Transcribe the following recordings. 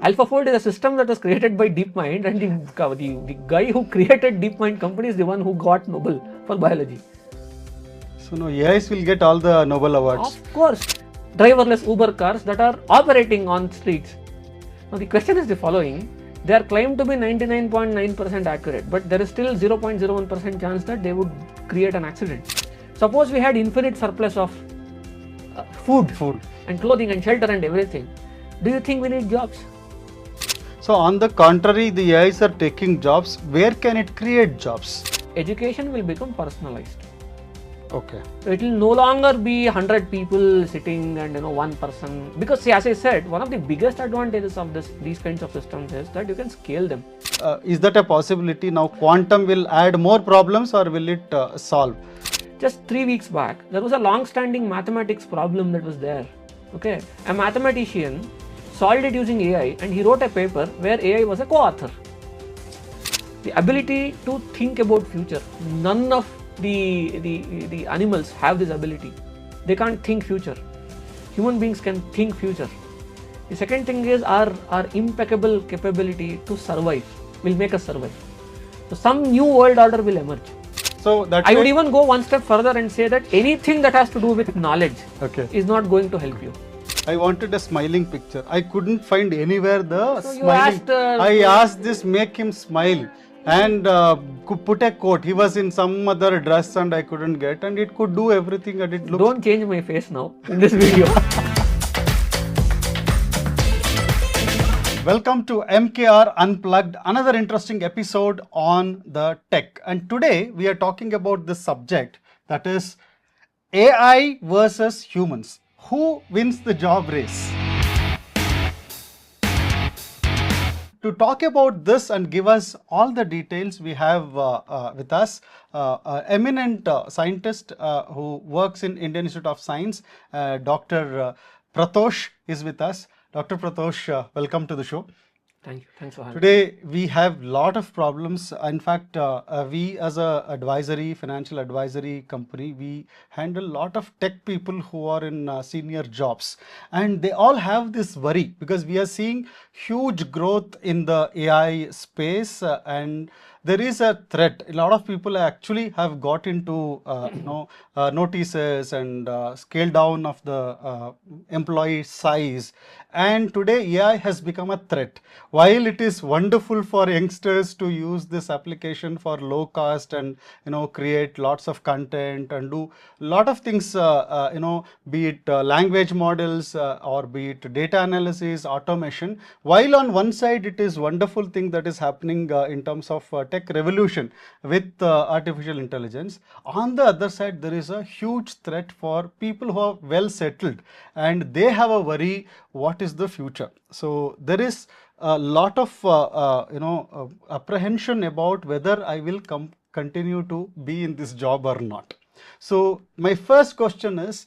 AlphaFold is a system that was created by DeepMind, and the guy who created DeepMind company is the one who got Nobel for biology. So now AIs will get all the Nobel awards. Of course, driverless Uber cars that are operating on streets. Now the question is the following: they are claimed to be 99.9% accurate, but there is still 0.01% chance that they would create an accident. Suppose we had infinite surplus of food and clothing and shelter and everything. Do you think we need jobs? So on the contrary, the AIs are taking jobs. Where can it create jobs? Education will become personalized. Okay. So it will no longer be 100 people sitting and one person, because see, as I said, one of the biggest advantages of these kinds of systems is that you can scale them. Is that a possibility? Now quantum will add more problems, or will it solve? Just 3 weeks back, there was a long-standing mathematics problem that was there. Okay, a mathematician solved it using AI, and he wrote a paper where AI was a co-author. The ability to think about future, none of the animals have this ability. They can't think future. Human beings can think future. The second thing is our impeccable capability to survive will make us survive. So some new world order will emerge. So that I would even go one step further and say that anything that has to do with knowledge is not going to help you. I wanted a smiling picture. I couldn't find anywhere the So you smiling. asked, I asked this make him smile and put a coat. He was in some other dress and I couldn't get, and it could do everything, and it looks. Don't change my face now in this video. Welcome to MKR Unplugged, another interesting episode on the tech. And today we are talking about this subject, that is AI versus humans. Who wins the job race? To talk about this and give us all the details, we have with us eminent scientist who works in Indian Institute of Science, Dr. Prathosh is with us. Dr. Prathosh, welcome to the show. Thank you. Thanks for having me. Today we have lot of problems. In fact, we as a financial advisory company, we handle lot of tech people who are in senior jobs, and they all have this worry because we are seeing huge growth in the AI space, and there is a threat. A lot of people actually have got into notices and scale down of the employee size, and today AI has become a threat. While it is wonderful for youngsters to use this application for low cost and create lots of content and do lot of things, be it language models or be it data analysis, automation. While on one side it is wonderful thing that is happening in terms of tech revolution with artificial intelligence, on the other side there is a huge threat for people who are well settled and they have a worry, what is the future? So there is a lot of apprehension about whether I will continue to be in this job or not. So my first question is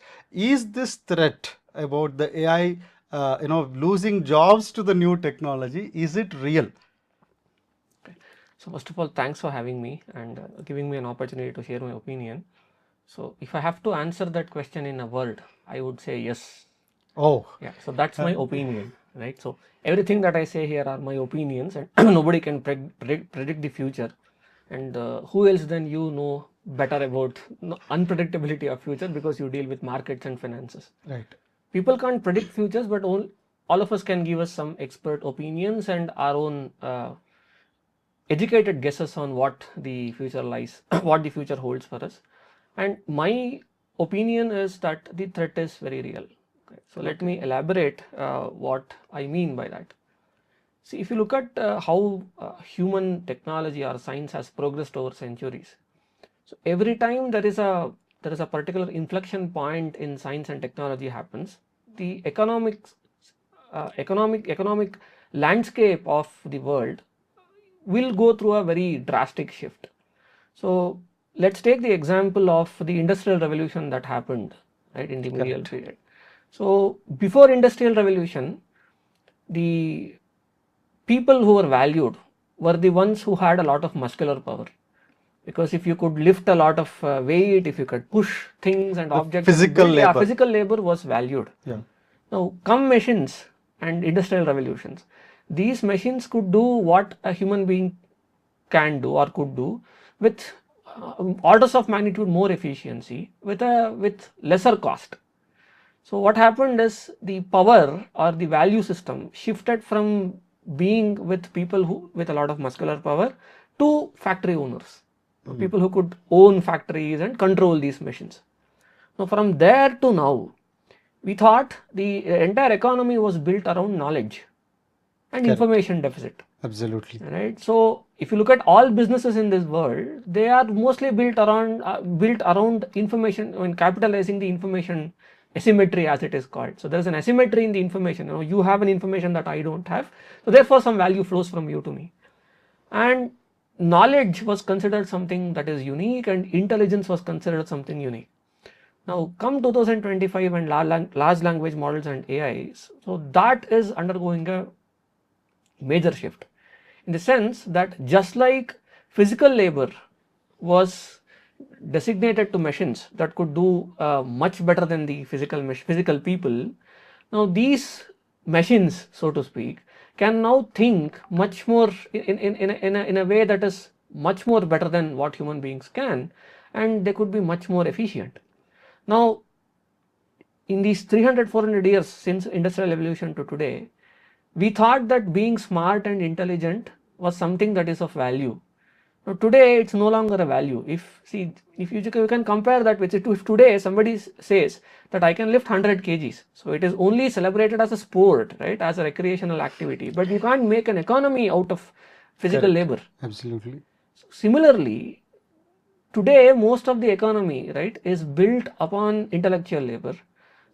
this threat about the AI losing jobs to the new technology, is it real? Okay. So first of all, thanks for having me and giving me an opportunity to share my opinion. So if I have to answer that question in a word, I would say yes. Oh. Yeah, so that's my opinion, right? So everything that I say here are my opinions, and nobody can predict the future. And who else than you know better about unpredictability of future, because you deal with markets and finances. Right. People can't predict futures, but all of us can give us some expert opinions and our own educated guesses on what the future lies, what the future holds for us. And my opinion is that the threat is very real. Okay. So let me elaborate what I mean by that. See, if you look at how human technology or science has progressed over centuries, so every time there is a particular inflection point in science and technology happens, the economic landscape of the world will go through a very drastic shift. So let's take the example of the Industrial Revolution that happened, right, in the medieval period. So before Industrial Revolution, the people who were valued were the ones who had a lot of muscular power, because if you could lift a lot of weight, if you could push things and objects, physical labor. Physical labor was valued. Yeah. Now come machines and industrial revolutions. these machines could do what a human being can do or could do with orders of magnitude more efficiency with lesser cost. So what happened is the power or the value system shifted from being with people who with a lot of muscular power to factory owners, people who could own factories and control these machines. Now from there to now, we thought the entire economy was built around knowledge and Correct. information deficit. Absolutely. Right. So if you look at all businesses in this world, they are mostly built around information, when capitalizing the information asymmetry, as it is called. So there is an asymmetry in the information. You have an information that I don't have, so therefore some value flows from you to me. And knowledge was considered something that is unique, and intelligence was considered something unique. Now come 2025 and large language models and AI, so that is undergoing a major shift, in the sense that just like physical labor was designated to machines that could do much better than the physical people, now these machines, so to speak, can now think much more in a way that is much more better than what human beings can, and they could be much more efficient. Now in these 300-400 years since industrial evolution to today, we thought that being smart and intelligent was something that is of value. Now today it's no longer a value. If you can compare that with it, if today somebody says that I can lift 100 kgs, so it is only celebrated as a sport, right, as a recreational activity, but you can't make an economy out of physical Correct. labor. Absolutely. Similarly, today most of the economy, right, is built upon intellectual labor.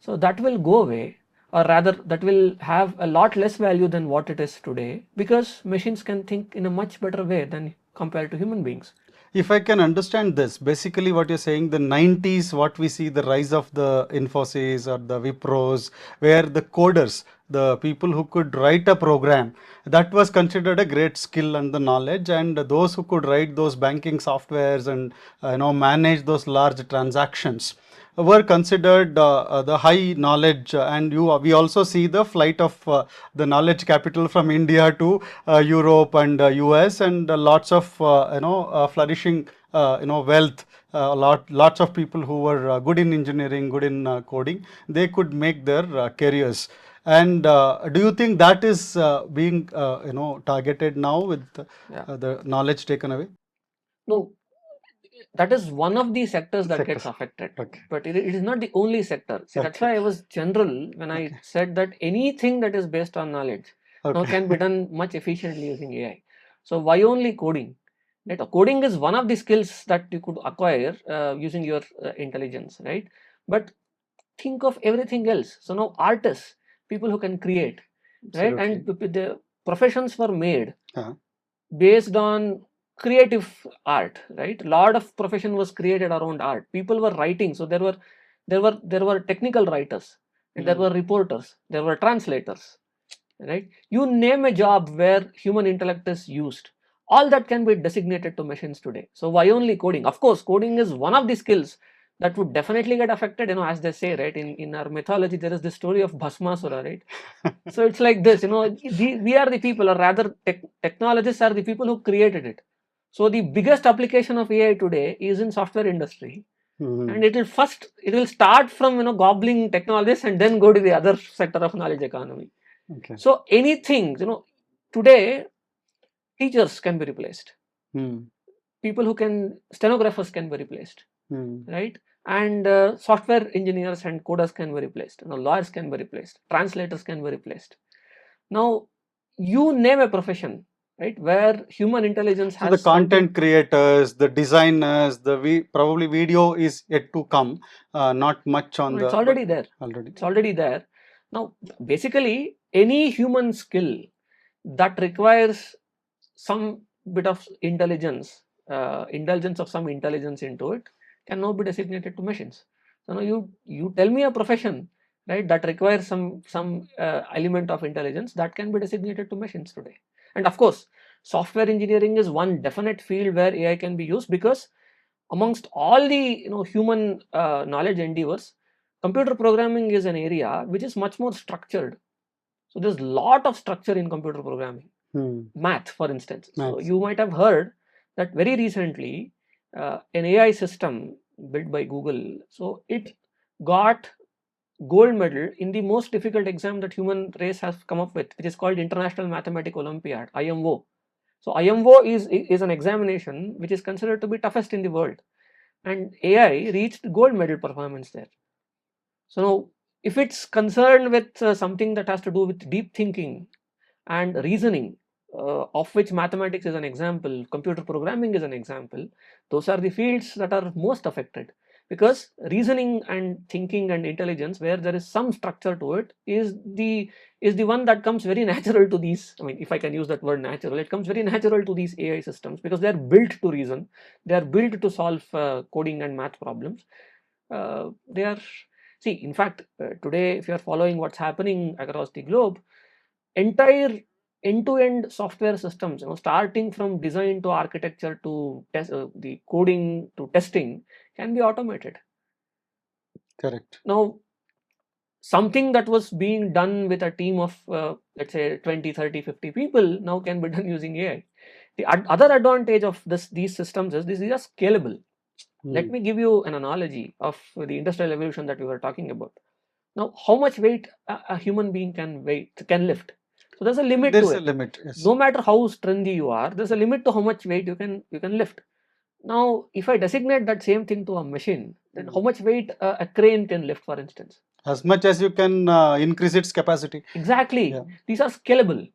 So that will go away, or rather that will have a lot less value than what it is today, because machines can think in a much better way than compared to human beings. If I can understand this, basically what you're saying, the 90s, what we see, the rise of the Infosys or the Wipros, where the coders, the people who could write a program, that was considered a great skill and the knowledge, and those who could write those banking softwares and manage those large transactions were considered the high knowledge, and we also see the flight of the knowledge capital from India to Europe and US, and lots of flourishing wealth. Lots of people who were good in engineering, good in coding, they could make their careers. And do you think that is being targeted now with the knowledge taken away? No, that is one of the sectors that gets affected, Okay. but it is not the only sector. See, that's why I was general when I said that anything that is based on knowledge now can be done much efficiently using AI. So why only coding? Right? Coding is one of the skills that you could acquire using your intelligence, right? But think of everything else. So now artists, people who can create, right? And the professions were made based on creative art, right? A lot of profession was created around art. People were writing, so there were technical writers, and there were reporters, there were translators, right? You name a job where human intellect is used, all that can be designated to machines today. So why only coding? Of course, coding is one of the skills that would definitely get affected, as they say, right? In our mythology, there is this story of Bhasmasura, right? So it's like this, we are the people, or rather technologists are the people who created it. So the biggest application of AI today is in software industry. And it will start from gobbling technologies and then go to the other sector of knowledge economy. So anything, today teachers can be replaced. People who stenographers can be replaced, right? And software engineers and coders can be replaced. Lawyers can be replaced. Translators can be replaced. Now, you name a profession, right, where human intelligence has. So the content creators, the designers, probably video is yet to come. Not much on It's already there. It's already there. Now, basically, any human skill that requires some bit of intelligence, indulgence of some intelligence into it, can now be designated to machines. So now you tell me a profession, right, that requires some element of intelligence, that can be designated to machines today. And of course, software engineering is one definite field where AI can be used, because amongst all the human knowledge endeavors, computer programming is an area which is much more structured. So there's a lot of structure in computer programming. Math, for instance. So Maths. you might have heard that very recently an AI system built by Google, so it got gold medal in the most difficult exam that human race has come up with, which is called International Mathematical Olympiad, IMO. So IMO is an examination which is considered to be toughest in the world, and AI reached gold medal performance there. So now, if it's concerned with something that has to do with deep thinking and reasoning, of which mathematics is an example, computer programming is an example, those are the fields that are most affected, because reasoning and thinking and intelligence, where there is some structure to it, is the one that comes very natural to these. I mean, if I can use that word natural, it comes very natural to these AI systems because they are built to reason, they are built to solve coding and math problems. They are See, in fact, today, if you are following what's happening across the globe, entire end-to-end software systems, starting from design to architecture to test, the coding to testing, can be automated. Correct. Now, something that was being done with a team of let's say 20, 30, 50 people now can be done using AI. The other advantage of these systems is these are scalable. Let me give you an analogy of the industrial evolution that we were talking about. Now, how much weight a human being can lift? So there's a limit There's to a it. limit, yes. No matter how strengthy you are, there's a limit to how much weight you can lift. Now, if I designate that same thing to a machine, then how much weight a crane can lift, for instance? As much as you can increase its capacity. Exactly. Yeah. These are scalable.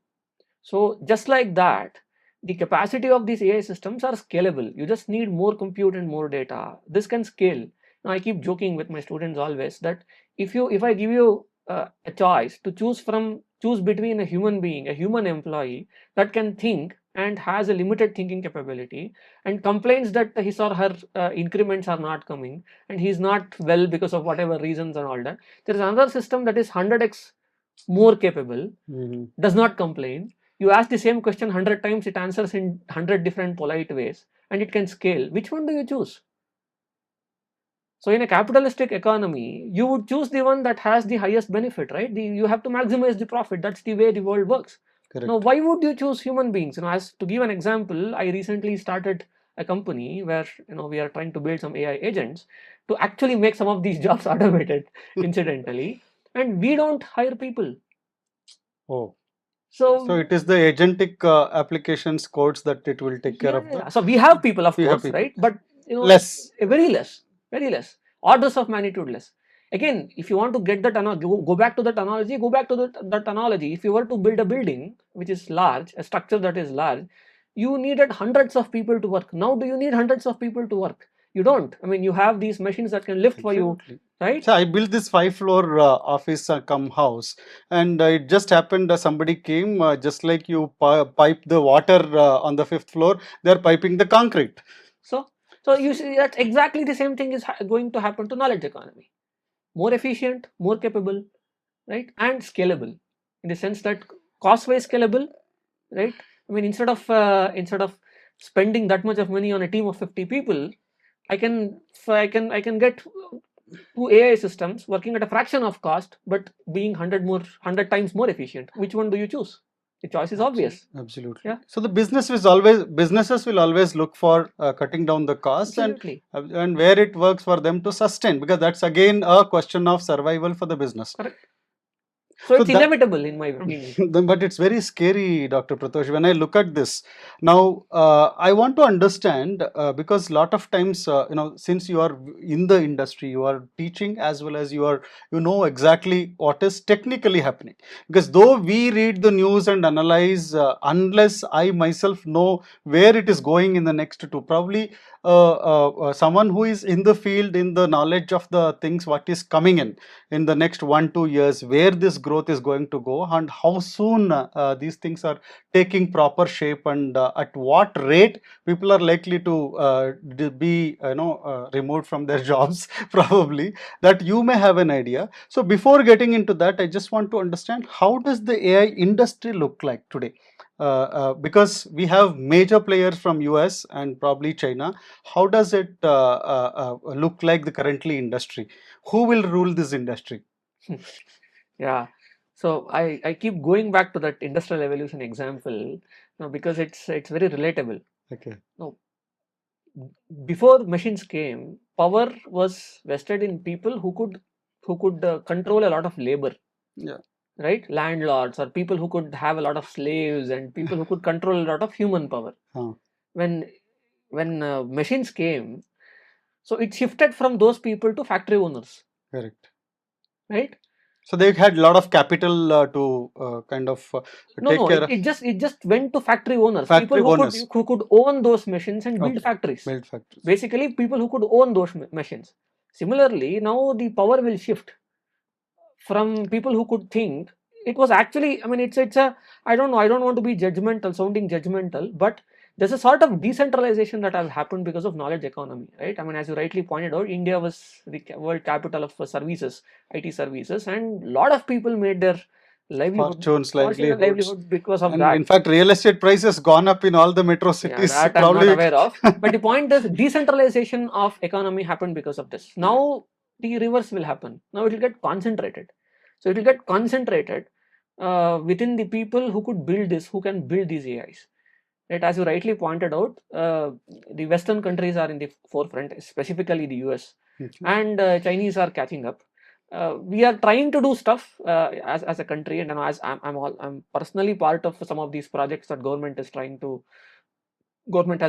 So just like that, the capacity of these AI systems are scalable. You just need more compute and more data. This can scale. Now I keep joking with my students always that if I give you a choice to choose between a human being, a human employee that can think and has a limited thinking capability and complains that his or her increments are not coming and he's not well because of whatever reasons and all that. There is another system that is 100x more capable, does not complain. You ask the same question 100 times, it answers in 100 different polite ways, and it can scale. Which one do you choose? So in a capitalistic economy, you would choose the one that has the highest benefit, right? You have to maximize the profit. That's the way the world works. Correct. Now, why would you choose human beings? As to give an example, I recently started a company where we are trying to build some AI agents to actually make some of these jobs automated, incidentally, and we don't hire people. Oh. So So it is the agentic applications codes that it will take care of the. So we have people, of We have course, people. right? But Less. very less, very less, orders of magnitude less. Again, if you want to get that, go back to that analogy. Go back to that analogy. If you were to build a building which is large, a structure that is large, you needed hundreds of people to work. Now, do you need hundreds of people to work? You don't. I mean, you have these machines that can lift for you, right? So I built this 5-floor office come house, and it just happened somebody came just like you pipe the water on the 5th floor, they're piping the concrete. So you see that's exactly the same thing is going to happen to knowledge economy. More efficient, more capable, right, and scalable in the sense that cost-wise scalable, right? I mean, instead of spending that much of money on a team of 50 people, I can get two AI systems working at a fraction of cost, but being 100 times more efficient. Which one do you choose? The choice is obvious. Absolutely. Yeah. So the businesses will always look for cutting down the costs Absolutely. and where it works for them to sustain, because that's again a question of survival for the business. Correct. So it's inevitable in my opinion. But it's very scary, Dr. Prathosh, when I look at this. Now, I want to understand because a lot of times, since you are in the industry, you are teaching as well as you know exactly what is technically happening. Because though we read the news and analyze, unless I myself know where it is going in the next two, probably someone who is in the field, in the knowledge of the things, what is coming in the next 1-2 years, where this growth is going to go and how soon these things are taking proper shape, and at what rate people are likely to be removed from their jobs probably, that you may have an idea. So before getting into that, I just want to understand, how does the AI industry look like today? Because we have major players from US and probably China. How does it look like the currently industry? Who will rule this industry? Yeah. So I keep going back to that industrial evolution example because it's very relatable. Okay. Now, before machines came, power was vested in people who could control a lot of labor, Yeah. right? Landlords or people who could have a lot of slaves and people who could control a lot of human power. Huh. When machines came, so it shifted from those people to factory owners, Correct. right? So they had a lot of capital to kind of take No, care of it just went to factory owners, people factory owners, who could own those machines and build okay, factories. build factories. Basically, people who could own those machines. Similarly, now the power will shift from people who could think. It was actually, I mean, it's a, I don't know, I don't want to be judgmental, sounding judgmental, but there's a sort of decentralization that has happened because of knowledge economy, right? I mean, as you rightly pointed out, India was the world capital of services, IT services, and a lot of people made their Fortunes, fortune and livelihoods, livelihood because of and that. in fact, real estate prices gone up in all the metro Yeah, cities. that I'm not Probably, aware of. But the point is, decentralization of economy happened because of this. Now the reverse will happen. Now it will get concentrated. So it will get concentrated within the people who could build this, who can build these AIs. Right, as you rightly pointed out, the Western countries are in the forefront, specifically the US, and Chinese are catching up. We are trying to do stuff as a country, and as I'm personally part of some of these projects that government has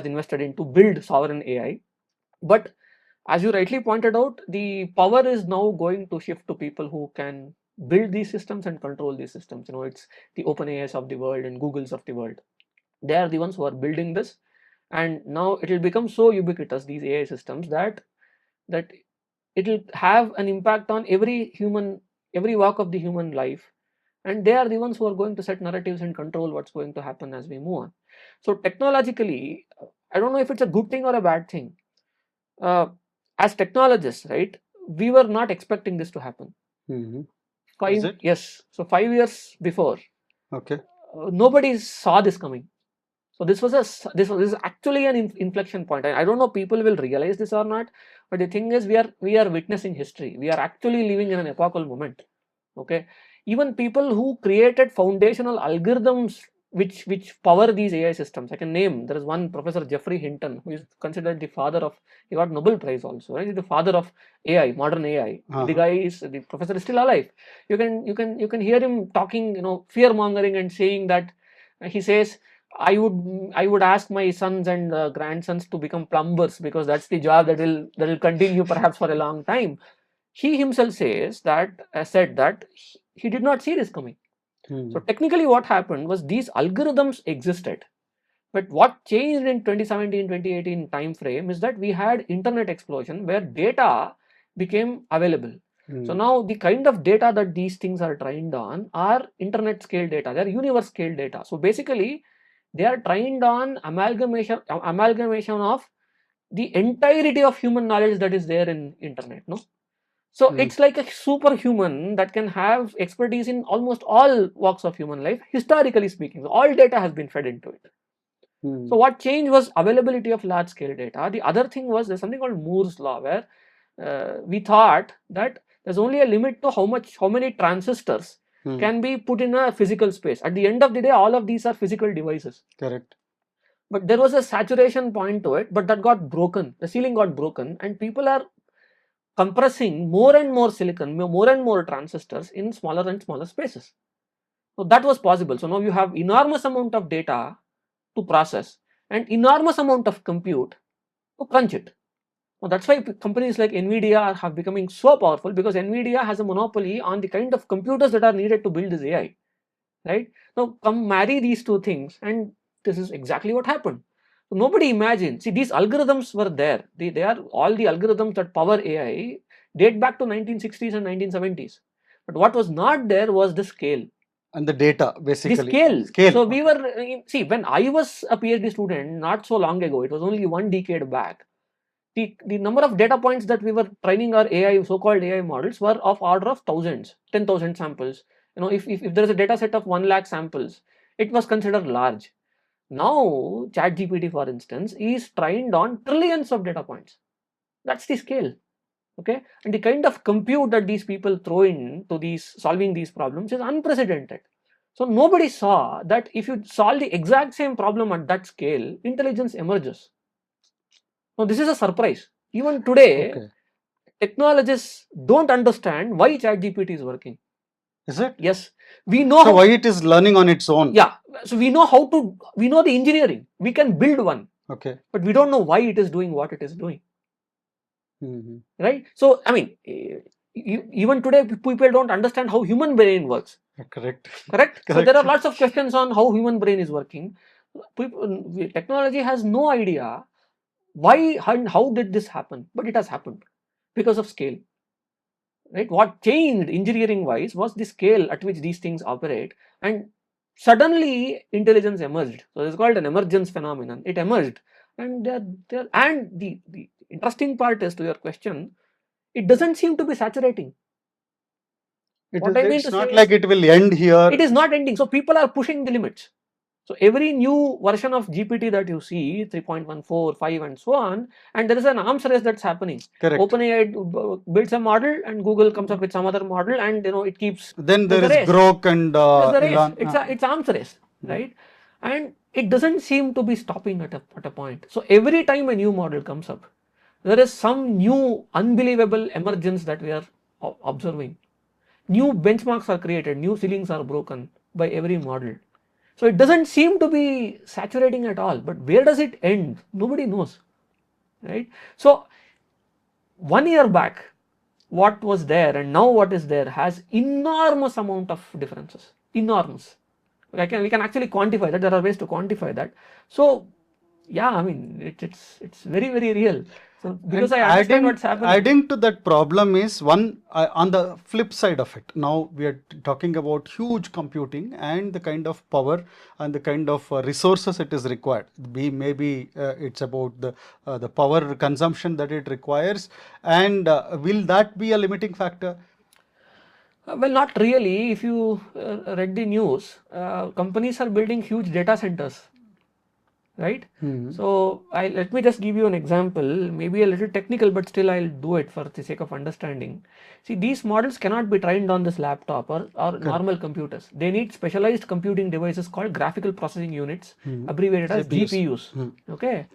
invested in to build sovereign AI. But as you rightly pointed out, the power is now going to shift to people who can build these systems and control these systems. It's the OpenAIs of the world and Googles of the world. They are the ones who are building this, and now it will become so ubiquitous, these AI systems, that it will have an impact on every walk of the human life, and they are the ones who are going to set narratives and control what's going to happen as we move on. So technologically, I don't know if it's a good thing or a bad thing. As technologists, right, we were not expecting this to happen. mm-hmm. Is Five it? Yes, so 5 years before, Okay. nobody saw this coming. So this is actually an inflection point. I don't know people will realize this or not, but the thing is, we are witnessing history. We are actually living in an epochal moment. Okay, even people who created foundational algorithms which power these AI systems. I can name. There is one Professor Jeffrey Hinton who is considered the father of. He got Nobel Prize also. Right, he's the father of AI, modern AI. The professor is still alive. You can hear him talking, fear mongering and saying that he says, I would ask my sons and grandsons to become plumbers because that's the job that will continue perhaps for a long time. He himself said that he did not see this coming. So technically what happened was these algorithms existed, but what changed in 2017 2018 time frame is that we had internet explosion where data became available. So now the kind of data that these things are trained on are internet scale data, they're universe scale data. So basically they are trained on amalgamation of the entirety of human knowledge that is there in internet. So it's like a superhuman that can have expertise in almost all walks of human life, historically speaking. So all data has been fed into it. So what changed was availability of large scale data. The other thing was there's something called Moore's law, where we thought that there's only a limit to how many transistors can be put in a physical space. At the end of the day, all of these are physical devices. Correct. But there was a saturation point to it, but that got broken. The ceiling got broken, and people are compressing more and more silicon, more and more transistors in smaller and smaller spaces. So that was possible. So now you have enormous amount of data to process and enormous amount of compute to crunch it. Now that's why companies like NVIDIA have becoming so powerful, because NVIDIA has a monopoly on the kind of computers that are needed to build this AI. Right? Now come marry these two things, and this is exactly what happened. So nobody imagined. See, these algorithms were there. They are all the algorithms that power AI date back to 1960s and 1970s. But what was not there was the scale. And the data, basically. The scale. So we were, see, when I was a PhD student, not so long ago, it was only 1 decade back, the number of data points that we were training our AI, so-called AI models, were of order of thousands, 10,000 samples. If there is a data set of 1 lakh samples, it was considered large. Now, ChatGPT, for instance, is trained on trillions of data points. That's the scale. Okay, and the kind of compute that these people throw in to these solving these problems is unprecedented. So nobody saw that if you solve the exact same problem at that scale, intelligence emerges. Now this is a surprise. Even today, Okay. technologists don't understand why ChatGPT is working. Is it? Yes, we know So why it is learning on its own? Yeah, so we know we know the engineering. We can build one, Okay. but we don't know why it is doing what it is doing. Mhm. Right? So I mean, even today people don't understand how human brain works. Correct. Correct? So Correct. there are lots of questions on how human brain is working. Technology has no idea why and how did this happen, but it has happened because of scale. Right? What changed engineering wise was the scale at which these things operate, and suddenly intelligence emerged. So it's called an emergence phenomenon. It emerged, and the interesting part is, to your question, it doesn't seem to be saturating. What I mean It's to say not is, like it will end here. it is not ending. So people are pushing the limits. So every new version of GPT that you see, 3.14, 5 and so on, and there is an arms race that's happening. Correct. OpenAI builds a model and Google comes up with some other model, and it keeps, Then there there's is a race. Grok and There's a race. Elon. It's arms race, right? And it doesn't seem to be stopping at a point. So every time a new model comes up, there is some new unbelievable emergence that we are observing. New benchmarks are created, new ceilings are broken by every model. So it doesn't seem to be saturating at all, but where does it end? Nobody knows, right? So 1 year back, what was there and now what is there has enormous amount of differences, enormous. We can actually quantify that. There are ways to quantify that. So yeah, I mean it's very, very real. So because And I understand what's happening. adding to that problem is one on the flip side of it. Now we are talking about huge computing and the kind of power and the kind of resources it is required. Maybe it's about the power consumption that it requires, and will that be a limiting factor? Well, not really. If you read the news, companies are building huge data centers, right? So let me just give you an example, maybe a little technical, but still I'll do it for the sake of understanding. See, these models cannot be trained on this laptop or normal computers. They need specialized computing devices called graphical processing units, abbreviated as GPUs. Okay.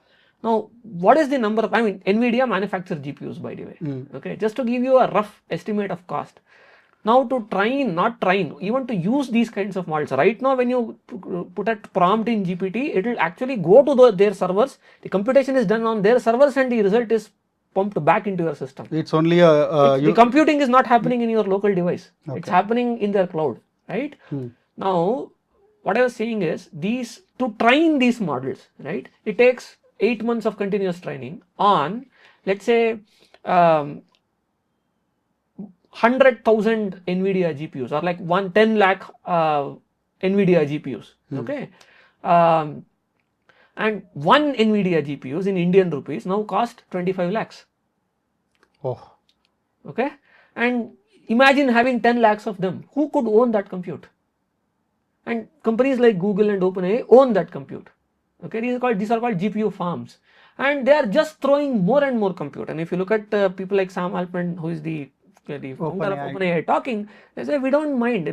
Now, what is the number of, I mean, NVIDIA manufactures GPUs, by the way. Okay. Just to give you a rough estimate of cost. Now to train, not train, even to use these kinds of models. Right now when you put a prompt in GPT, it will actually go to their servers. The computation is done on their servers and the result is pumped back into your system. It's only the computing is not happening in your local device. Okay. It's happening in their cloud, right? Now, what I was saying is, to train these models, right? It takes 8 months of continuous training on, let's say, 100,000 NVIDIA GPUs, or like 10 lakh NVIDIA GPUs. Okay. And one NVIDIA GPUs in Indian rupees now cost 25 lakhs. Oh. Okay. And imagine having 10 lakhs of them. Who could own that compute? And companies like Google and OpenAI own that compute. Okay. These are called GPU farms. And they are just throwing more and more compute. And if you look at people like Sam Altman, who is the founder of OpenAI talking, they say we don't mind,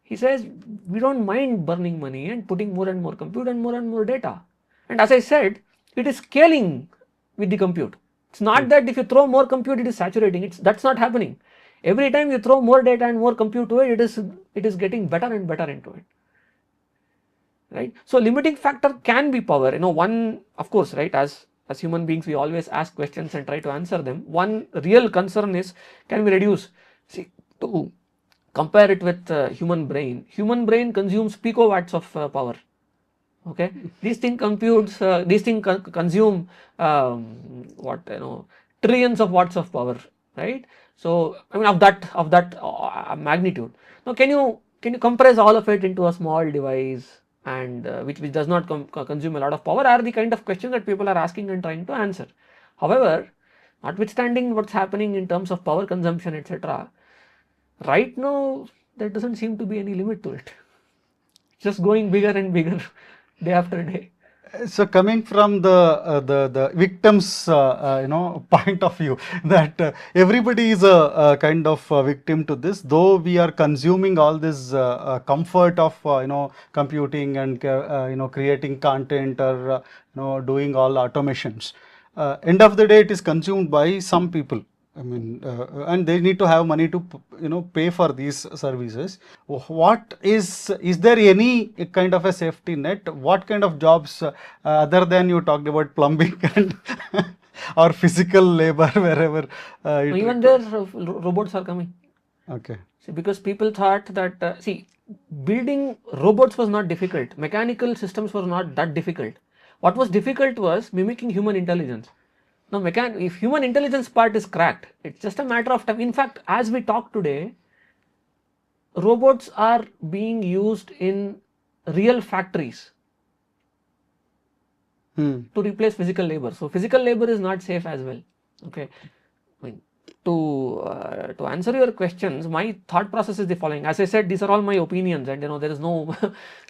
he says we don't mind burning money and putting more and more compute and more data. And as I said, it is scaling with the compute. It's not that if you throw more compute it is saturating. That's not happening. Every time you throw more data and more compute to it, it is getting better and better into it. Right? So limiting factor can be power. One, of course, right, as human beings, we always ask questions and try to answer them. One real concern is, can we reduce, to compare it with human brain consumes picowatts of power. Okay, these things consume trillions of watts of power, right? So I mean, of that magnitude. Now can you compress all of it into a small device, and which does not consume a lot of power, are the kind of questions that people are asking and trying to answer. However, notwithstanding what's happening in terms of power consumption, etc., right now there doesn't seem to be any limit to it. Just going bigger and bigger day after day. So coming from the victim's point of view, that everybody is a kind of victim to this. Though we are consuming all this comfort of computing and creating content or doing all automations. End of the day, it is consumed by some people. I mean, and they need to have money to pay for these services. What is there any kind of a safety net? What kind of jobs other than you talked about plumbing and or physical labor wherever it Even requires? there, robots are coming. Okay. See, because people thought that, building robots was not difficult. Mechanical systems were not that difficult. What was difficult was mimicking human intelligence. Now, if human intelligence part is cracked, it's just a matter of time. In fact, as we talk today, robots are being used in real factories to replace physical labor. So, physical labor is not safe as well. Okay. I mean, to answer your questions, my thought process is the following. As I said, these are all my opinions, and there is no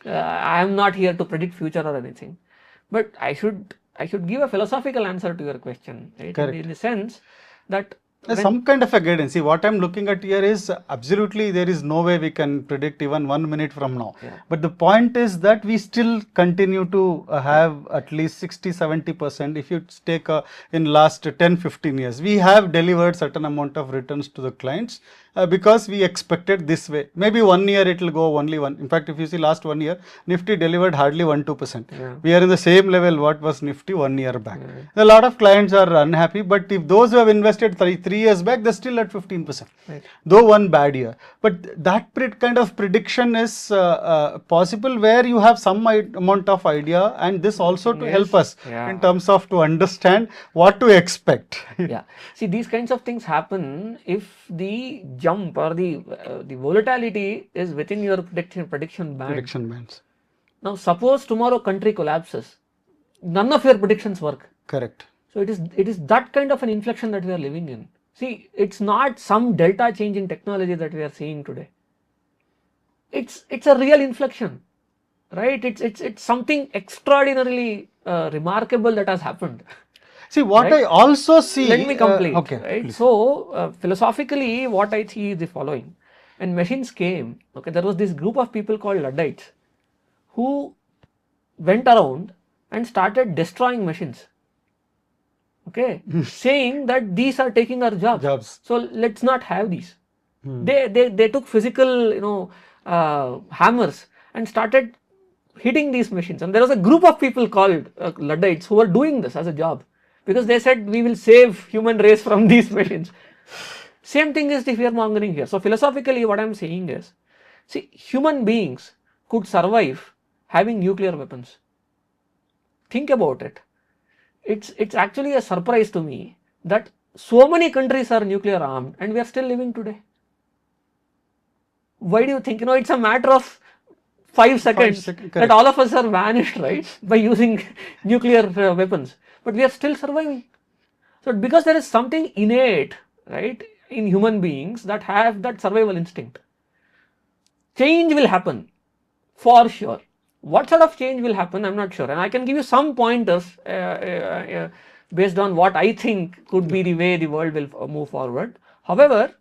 I am not here to predict future or anything, but I should give a philosophical answer to your question, right? Correct. In the sense that Some kind of a guidance. See, what I'm looking at here is absolutely there is no way we can predict even 1 minute from now. Yeah. But the point is that we still continue to have at least 60-70%. If you take in last 10-15 years, we have delivered certain amount of returns to the clients because we expected this way. Maybe 1 year it will go only one. In fact, if you see last 1 year, Nifty delivered hardly 1-2%. Yeah. We are in the same level what was Nifty 1 year back. A lot of clients are unhappy, but if those who have invested 3 years back, they're still at 15%. Right. Though one bad year. But that kind of prediction is possible where you have some amount of idea, and this also to help us in terms of to understand what to expect. Yeah. See, these kinds of things happen if the jump or the volatility is within your prediction band. Prediction bands. Now, suppose tomorrow country collapses, none of your predictions work. Correct. So it is that kind of an inflection that we are living in. See, it's not some delta change in technology that we are seeing today. It's a real inflection, right? It's something extraordinarily remarkable that has happened. See, what right? I also see. Let me complete. Okay. Right. Please. So philosophically, what I see is the following: when machines came, okay, there was this group of people called Luddites who went around and started destroying machines. Okay, saying that these are taking our jobs. So let's not have these. They took physical, hammers and started hitting these machines. And there was a group of people called Luddites who were doing this as a job because they said we will save human race from these machines. Same thing is the fear mongering here. So philosophically, what I'm saying is, see, human beings could survive having nuclear weapons. Think about it. It's actually a surprise to me that so many countries are nuclear armed and we are still living today. Why do you think? It's a matter of 5 seconds that all of us are vanished, right? By using nuclear weapons. But we are still surviving. So because there is something innate, right, in human beings that have that survival instinct. Change will happen for sure. What sort of change will happen, I'm not sure. And I can give you some pointers based on what I think could be the way the world will move forward. However,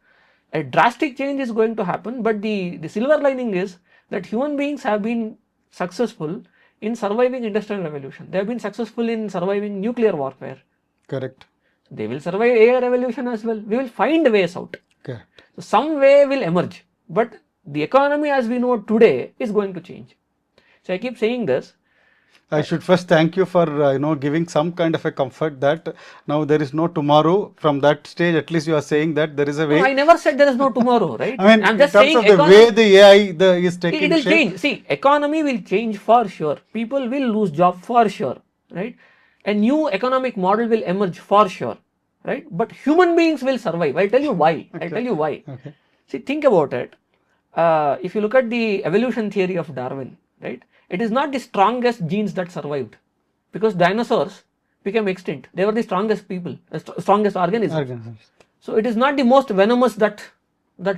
a drastic change is going to happen, but the silver lining is that human beings have been successful in surviving industrial revolution. They have been successful in surviving nuclear warfare. Correct. They will survive AI revolution as well. We will find ways out. Correct. So some way will emerge, but the economy as we know today is going to change. So I keep saying this. I should first thank you for giving some kind of a comfort that now there is no tomorrow. From that stage, at least you are saying that there is a way. No, I never said there is no tomorrow, right? I mean, I'm just in terms saying of the way the AI is taking it will shape. change. See, economy will change for sure. People will lose job for sure, right? A new economic model will emerge for sure, right? But human beings will survive. I'll tell you why. I'll tell you why. Okay. See, think about it. If you look at the evolution theory of Darwin, right? It is not the strongest genes that survived, because dinosaurs became extinct. They were the strongest people, strongest organisms. So it is not the most venomous that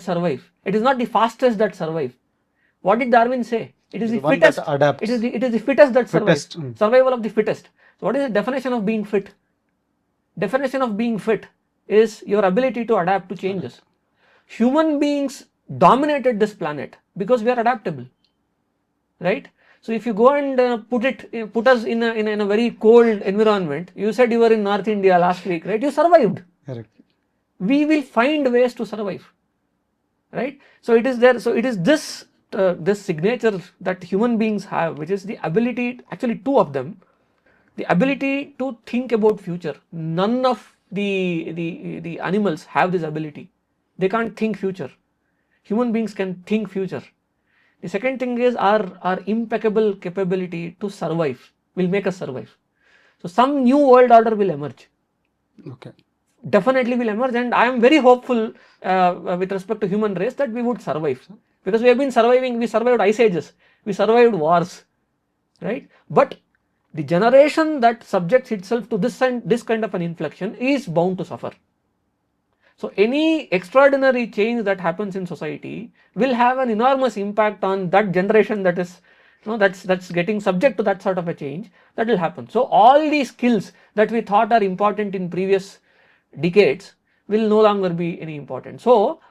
survive. It is not the fastest that survive. What did Darwin say? It is The the one that fittest. adapts. It is the fittest that survives. Fittest. Survival of the fittest. So what is the definition of being fit? Definition of being fit is your ability to adapt to changes. Human beings dominated this planet because we are adaptable, right? So if you go and put us in a very cold environment, you said you were in North India last week, right? You survived. Correct. We will find ways to survive, right? So it is there. So it is this this signature that human beings have, which is the ability, actually two of them, the ability to think about future. None of the animals have this ability. They can't think future. Human beings can think future. The second thing is our impeccable capability to survive will make us survive. So some new world order will emerge. Okay. Definitely will emerge, and I am very hopeful with respect to human race that we would survive, because we have been surviving. We survived ice ages, we survived wars, right? But the generation that subjects itself to this kind of an inflection is bound to suffer. So any extraordinary change that happens in society will have an enormous impact on that generation that is, that's getting subject to that sort of a change that will happen. So all these skills that we thought are important in previous decades will no longer be any important. So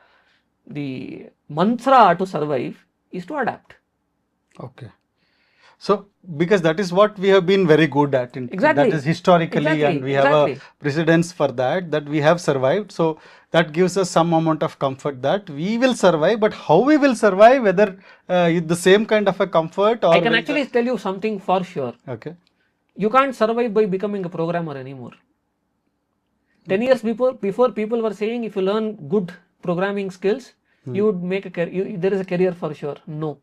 the mantra to survive is to adapt. Okay. So because that is what we have been very good at. Exactly. That is historically, and we have a precedence for that we have survived. So that gives us some amount of comfort that we will survive. But how we will survive, whether with the same kind of a comfort, or I can actually tell you something for sure. Okay. You can't survive by becoming a programmer anymore. 10 years before people were saying if you learn good programming skills, you would make a career. There is a career for sure. No,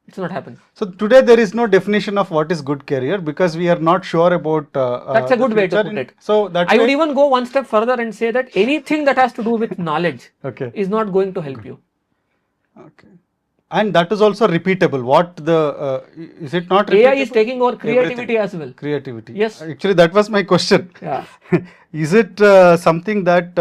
it's not happening. So today there is no definition of what is good career, because we are not sure about. That's a good way to put it. So that I would even go one step further and say that anything that has to do with knowledge is not going to help you. Okay. And that is also repeatable. What the is it not repeatable? AI is taking over creativity as well. Creativity. Yes. Actually, that was my question. Yeah. Is it something that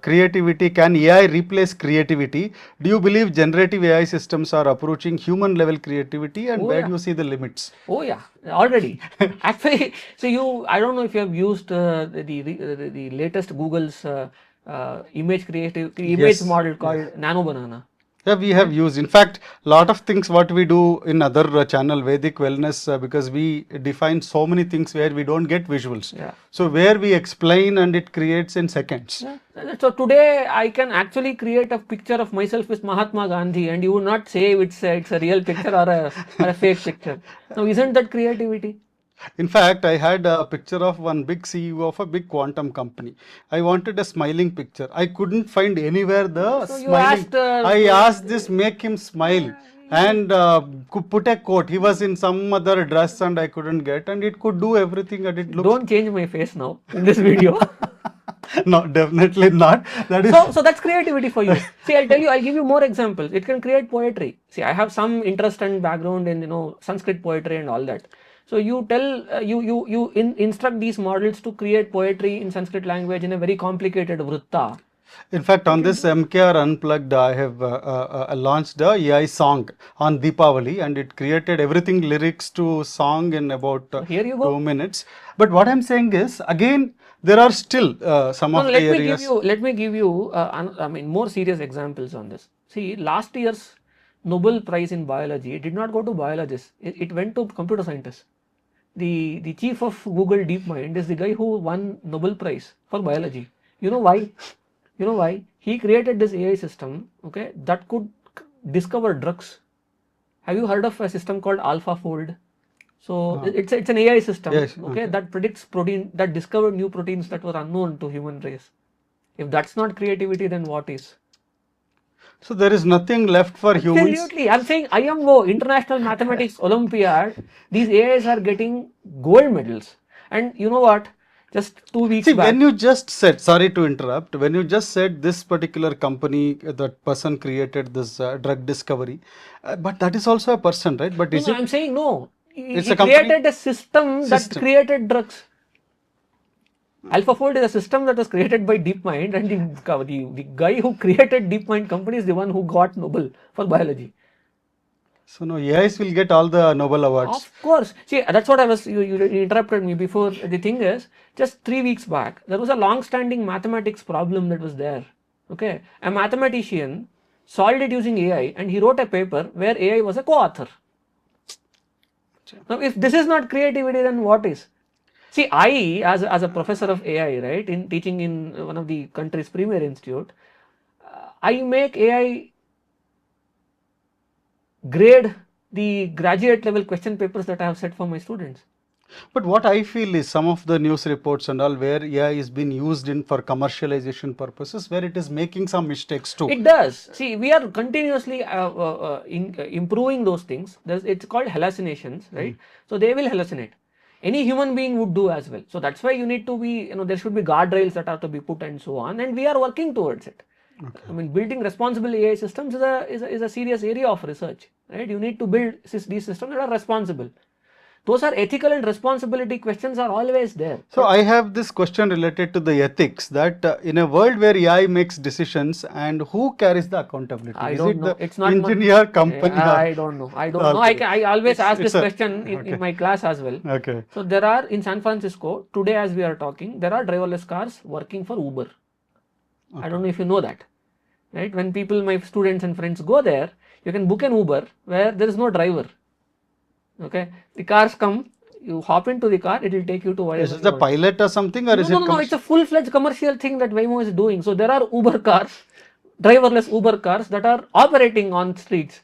creativity, can AI replace creativity? Do you believe generative AI systems are approaching human level creativity, and where do you see the limits? Oh yeah, already. Actually, so I don't know if you have used the latest Google's image model called Nano Banana. Yeah, we have used. In fact, lot of things what we do in other channel, Vedic Wellness, because we define so many things where we don't get visuals. Yeah. So where we explain and it creates in seconds. Yeah. So today I can actually create a picture of myself with Mahatma Gandhi, and you would not say it's a real picture or a fake picture. Now, isn't that creativity? In fact, I had a picture of one big CEO of a big quantum company. I wanted a smiling picture. I couldn't find anywhere the smiling. I asked this, make him smile, and put a quote. He was in some other dress and I couldn't get, and it could do everything, and it looks. Don't change my face now in this video. No, definitely not. That is so that's creativity for you. See, I'll give you more examples. It can create poetry. See, I have some interest and background in Sanskrit poetry and all that. So you tell you instruct these models to create poetry in Sanskrit language in a very complicated vrutta. In fact, on this MKR Unplugged, I have launched a AI song on Deepavali, and it created everything lyrics to song in about 2 minutes. But what I'm saying is, again, there are still some of the areas. Let me give you more serious examples on this. See, last year's Nobel Prize in biology did not go to biologists. It went to computer scientists. The chief of Google DeepMind is the guy who won Nobel Prize for biology. You know why? You know why? He created this AI system, okay, that could discover drugs. Have you heard of a system called AlphaFold? So it's an AI system, okay, that predicts protein, that discovered new proteins that were unknown to human race. If that's not creativity, then what is? So there is nothing left for humans. Absolutely. I'm saying IMO, International Mathematics Olympiad, these AIs are getting gold medals. And you know what? Just 2 weeks back. When you just said, sorry to interrupt, when you just said this particular company, that person created this drug discovery, but that is also a person, right? But I'm saying no. He created a system that created drugs. AlphaFold is a system that was created by DeepMind, and the guy who created DeepMind company is the one who got Nobel for biology. So no, AIs will get all the Nobel Awards. Of course. See, that's what I was, you interrupted me before. The thing is, just 3 weeks back, there was a long-standing mathematics problem that was there. Okay. A mathematician solved it using AI and he wrote a paper where AI was a co-author. Now, if this is not creativity, then what is? See, I, as a professor of AI, right, in teaching in one of the country's premier institute, I make AI grade the graduate level question papers that I have set for my students. But what I feel is some of the news reports and all where AI is being used in for commercialization purposes, where it is making some mistakes too. It does. See, we are continuously improving those things. It's called hallucinations, right? So they will hallucinate. Any human being would do as well. So that's why you need to be, there should be guardrails that have to be put and so on. And we are working towards it. Okay. I mean, building responsible AI systems is a serious area of research, right? You need to build these systems that are responsible. Those are ethical and responsibility questions are always there. So I have this question related to the ethics that in a world where AI makes decisions and who carries the accountability? I don't know. It's not engineer, company? I don't know. I don't know. I always ask this question in my class as well. Okay. So there are in San Francisco today as we are talking, there are driverless cars working for Uber. Okay. I don't know if you know that. Right? When people, my students and friends go there, you can book an Uber where there is no driver. Okay, the cars come, you hop into the car, it will take you to wherever. Is it a pilot or something, or is it? No, it's a full-fledged commercial thing that Waymo is doing. So there are Uber cars, driverless Uber cars that are operating on streets.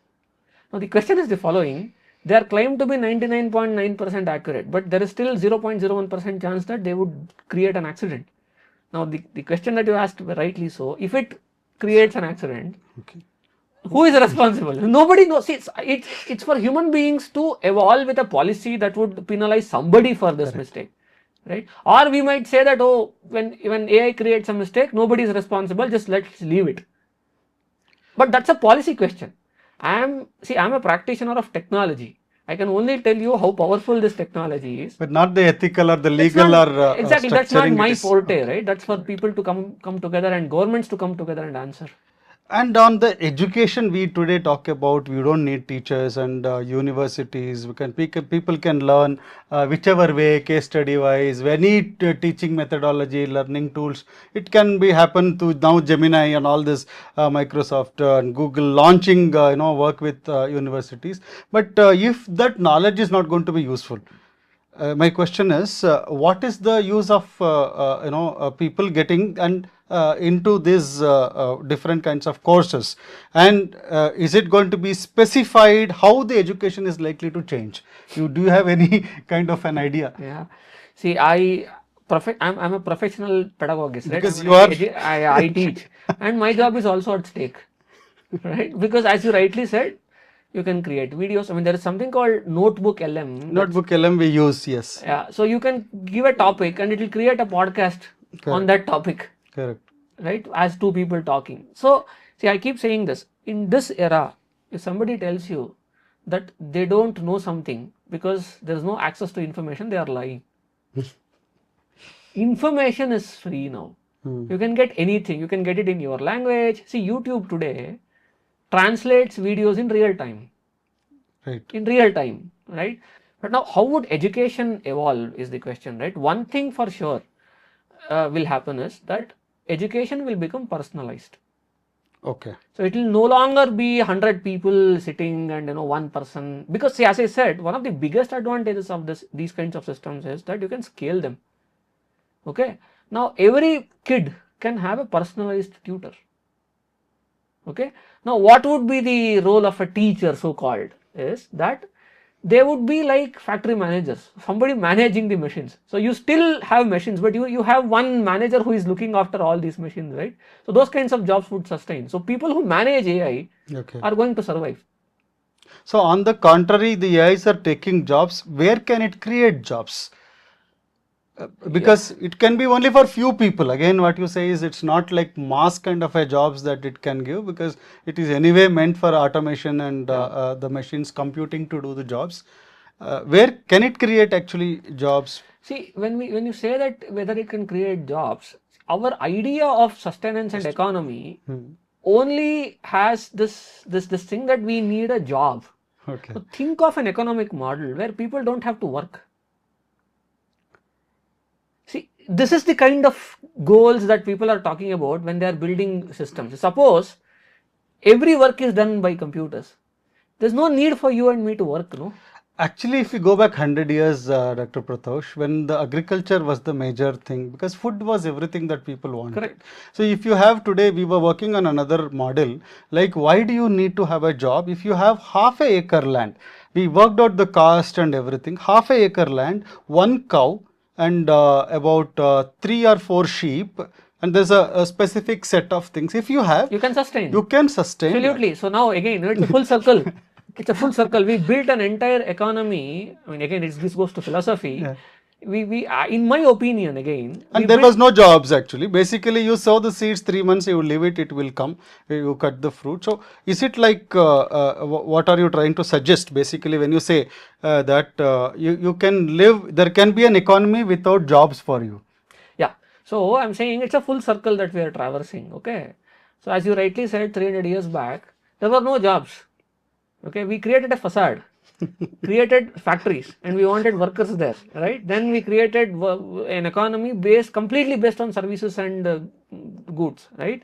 Now the question is the following: they are claimed to be 99.9% accurate, but there is still 0.01% chance that they would create an accident. Now the question that you asked rightly so, if it creates an accident. Okay. Who is responsible? Nobody knows. See, it's for human beings to evolve with a policy that would penalize somebody for this mistake, right? Or we might say that, oh, when AI creates a mistake, nobody is responsible, just let's leave it. But that's a policy question. I'm a practitioner of technology. I can only tell you how powerful this technology is. But not the ethical or the legal exactly, that's not my forte, right? That's for people to come together and governments to come together and answer. And on the education we today talk about, we don't need teachers and universities. People can learn whichever way, case study wise, any teaching methodology, learning tools. It can be happen to now Gemini and all this Microsoft and Google launching work with universities. But if that knowledge is not going to be useful, my question is, what is the use of people getting and into these different kinds of courses, and is it going to be specified how the education is likely to change? Do you have any kind of an idea? Yeah, see, I'm a professional pedagogist, right? Because I teach, and my job is also at stake, right? Because as you rightly said, you can create videos. I mean, there is something called Notebook LM. Notebook LM we use, yes. Yeah, so you can give a topic and it will create a podcast on that topic. Correct. Right, as two people talking. So, see, I keep saying this. In this era, if somebody tells you that they don't know something because there is no access to information, they are lying. Information is free now. You can get anything. You can get it in your language. See, YouTube today translates videos in real time. Right. In real time, right? But now, how would education evolve is the question, right? One thing for sure will happen is that education will become personalized. Okay. So it will no longer be 100 people sitting and one person, because see, as I said, one of the biggest advantages of these kinds of systems is that you can scale them. Okay. Now every kid can have a personalized tutor. Okay. Now what would be the role of a teacher, so called, is that they would be like factory managers, somebody managing the machines. So you still have machines, but you have one manager who is looking after all these machines, right? So those kinds of jobs would sustain. So people who manage AI are going to survive. So on the contrary, the AIs are taking jobs. Where can it create jobs? Because it can be only for few people. Again, what you say is it's not like mass kind of a jobs that it can give, because it is anyway meant for automation and the machines computing to do the jobs. Where can it create actually jobs? See, when you say that whether it can create jobs, our idea of sustenance and economy only has this thing that we need a job. Okay. So think of an economic model where people don't have to work. See, this is the kind of goals that people are talking about when they are building systems. Suppose every work is done by computers. There's no need for you and me to work, no? Actually, if you go back 100 years, Dr. Prathosh, when the agriculture was the major thing, because food was everything that people wanted. Correct. So if you have today, we were working on another model, like why do you need to have a job if you have half a acre land? We worked out the cost and everything, half a acre land, one cow and about 3 or 4 sheep, and there's a specific set of things. If you have, You can sustain. you can sustain. Absolutely. So now again, it's a full circle. It's a full circle. We built an entire economy. I mean, again, this goes to philosophy. Yeah. We in my opinion, again, And there was no jobs actually. Basically, you sow the seeds 3 months, you leave it, it will come. You cut the fruit. So, is it like what are you trying to suggest? Basically, when you say that you can live, there can be an economy without jobs for you. Yeah. So I'm saying it's a full circle that we are traversing. Okay. So as you rightly said, 300 years back, there were no jobs. Okay. We created a facade, created factories, and we wanted workers there. Right. Then we created an economy completely based on services and goods. Right.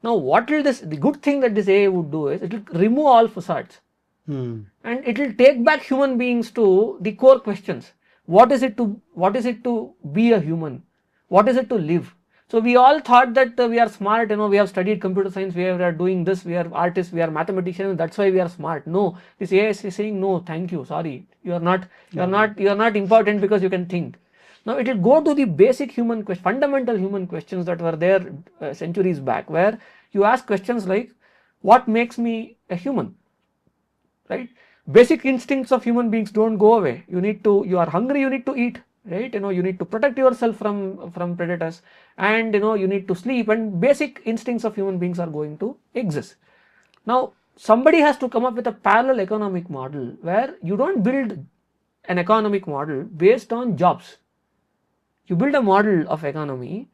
Now, what will the good thing that this AI would do is it will remove all facades. Hmm. And it will take back human beings to the core questions. What is it to be a human? What is it to live? So we all thought that we are smart, we have studied computer science, we are doing this, we are artists, we are mathematicians, that's why we are smart. No, this AI is saying no, thank you, sorry, you are not important because you can think. Now it will go to the basic human question, fundamental human questions that were there centuries back, where you ask questions like, what makes me a human? Right? Basic instincts of human beings don't go away. You are hungry, you need to eat, right? You need to protect yourself from predators, and you need to sleep, and basic instincts of human beings are going to exist. Now, somebody has to come up with a parallel economic model where you don't build an economic model based on jobs. You build a model of economy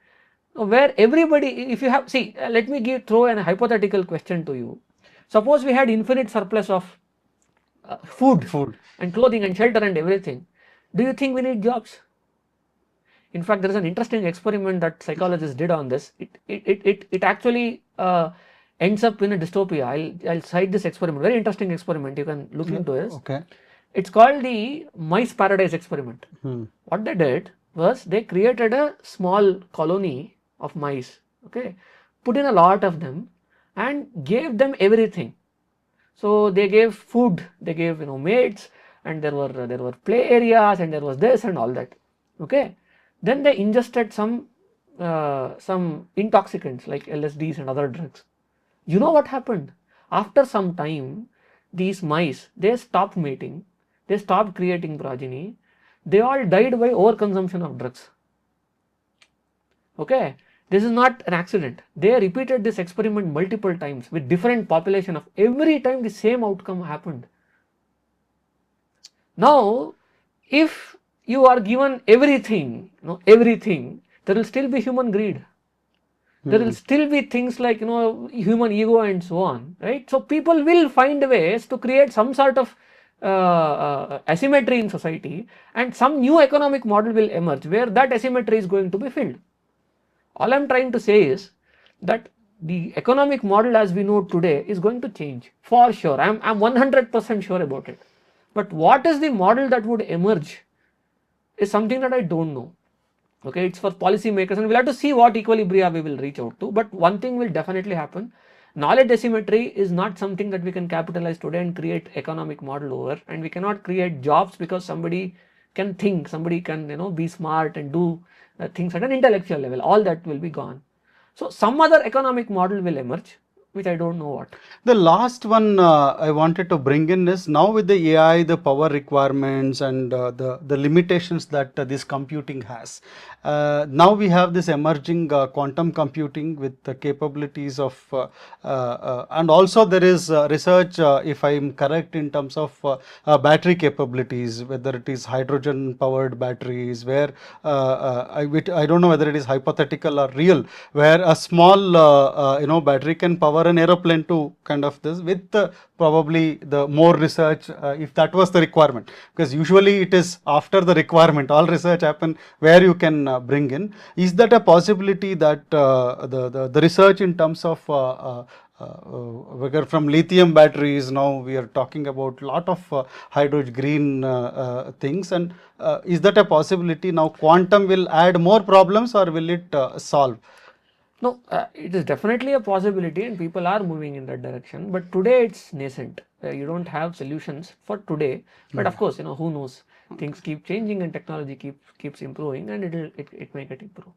where everybody, if you have, see, let me throw a hypothetical question to you. Suppose we had infinite surplus of food and clothing and shelter and everything. Do you think we need jobs? In fact, there is an interesting experiment that psychologists did on this. It actually ends up in a dystopia. I'll cite this experiment. Very interesting experiment. You can look into it. Okay. It's called the mice paradise experiment. Hmm. What they did was they created a small colony of mice. Okay, put in a lot of them and gave them everything. So they gave food, they gave mates, and there were play areas, and there was this and all that. Okay, then they ingested some intoxicants like LSDs and other drugs. You know what happened? After some time, these mice, they stopped mating, they stopped creating progeny, they all died by overconsumption of drugs. Okay, this is not an accident. They repeated this experiment multiple times with different population of every time the same outcome happened. Now, if you are given everything, there will still be human greed. There will still be things like human ego and so on, right? So people will find ways to create some sort of asymmetry in society, and some new economic model will emerge where that asymmetry is going to be filled. All I'm trying to say is that the economic model as we know today is going to change for sure. I'm 100% sure about it. But what is the model that would emerge is something that I don't know. Okay, it's for policy makers, and we'll have to see what equilibria we will reach out to. But one thing will definitely happen. Knowledge asymmetry is not something that we can capitalize today and create economic model over, and we cannot create jobs because somebody can think, somebody can be smart and do things at an intellectual level. All that will be gone. So some other economic model will emerge, which I don't know what. The last one I wanted to bring in is, now with the AI, the power requirements and the limitations that this computing has. Now we have this emerging quantum computing with the capabilities of, and also there is research, if I am correct, in terms of battery capabilities, whether it is hydrogen powered batteries, where I don't know whether it is hypothetical or real, where a small battery can power for an aeroplane to kind of this with probably the more research if that was the requirement, because usually it is after the requirement all research happen where you can bring in. Is that a possibility that the research in terms of whether from lithium batteries, now we are talking about lot of hydrogen green things, and is that a possibility now quantum will add more problems or will it solve? No, it is definitely a possibility and people are moving in that direction, but today it's nascent. You don't have solutions for today, but of course, who knows, things keep changing and technology keeps improving, and it may get improved.